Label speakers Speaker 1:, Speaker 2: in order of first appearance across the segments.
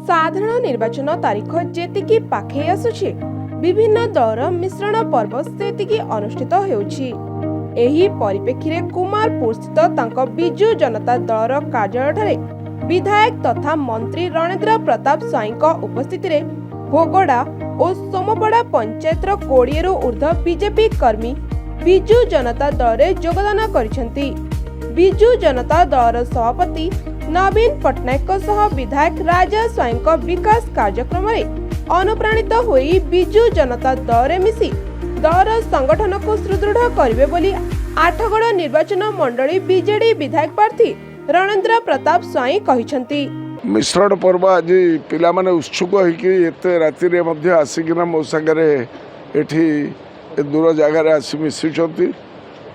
Speaker 1: साधारण निर्वाचन तारीख जेतिकी पाखे आसुछि विभिन्न दलर मिश्रण पर्व सेतिकी अनुष्ठित हेउछि। एही परिप्रेक्षी कुमारपुर स्थित तांको बिजु जनता दलर कार्यालय विधायक तथा मंत्री रणेंद्र प्रताप स्वाई उपस्थिति रे भोगड़ा और सोमपड़ा पंचायतर 20 रु ऊर्ध्व बीजेपी कर्मी बिजु जनता दल रे योगदान करिसेंती। बिजु जनता दलर सभापति नवीन पट्टनायक सह विधायक राजा स्वाई विकास कार्यक्रम अनुप्राणित होई बिजु जनता दल रे मिसी दलर संगठन को सुदृढ़ करिवे बोली आठगड़ निर्वाचन मंडली बीजेडी विधायक प्रार्थी रणेंद्र प्रताप स्वाई कहिसेंती।
Speaker 2: मिश्रण पर्व आज पिला माने उत्सुक होइकि एते राति रे मध्य आसिकिना मो संगरे एठी दूर जगार आसी मिसिछंती।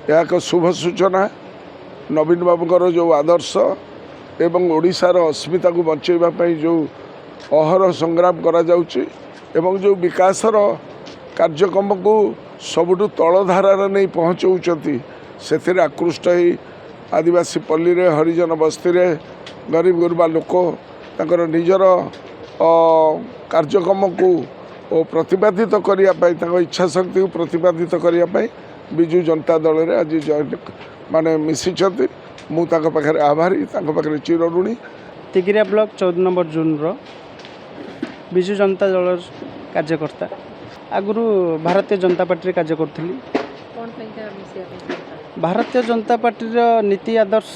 Speaker 2: या एक शुभ सूचना नवीन बाबूकर जो आदर्श एवं ओडिशार अस्मिता को बचाइबा पई जो अहर संग्राम करा जाउची एवं जो विकासर कार्यक्रम को सबुठु तलधारार नहीं पहुँचाऊँच से आकृष्ट ही आदिवासी पल्ली रे हरिजन बस्ती रे गरीब गुरबा लोक ताकर निजर कार्यक्रम को प्रतिपादित करने इच्छा शक्ति को प्रतिपादित करने बिजु जनता दल रे आज जॉइन माने मिसिछंती। मु ताको पाखरे आभारी ताको पाखरे चिर ऋणी।
Speaker 3: तिगिरिया ब्लॉक 14 नंबर जून रो बिजु जनता दल कार्यकर्ता आगुरु भारतीय जनता पार्टी कार्य करी। भारतीय जनता पार्टी नीति आदर्श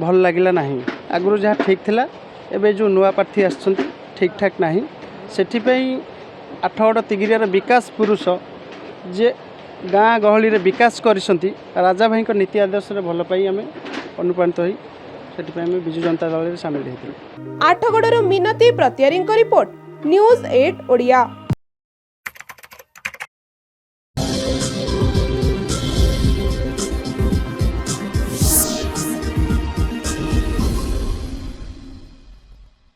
Speaker 3: भल लगिला नहीं। आगुरु जहाँ ठीक थिला एबे जो नुआ प्रार्थी आछंती ठीक ठाक नहीं। सेठिपई आठगड़ तिगिरियार विकास पुरुष जे गाँ गहली रे विकास करिसंती राजा भाई को नीति आदर्श रे भल पाई आमे अनुप्राणित होई सेठिपई आमे बिजु जनता दल रे शामिल हेतिले।
Speaker 1: आठगड़र मिनती प्रतियारी रिपोर्ट न्यूज़ 8 ओडिया।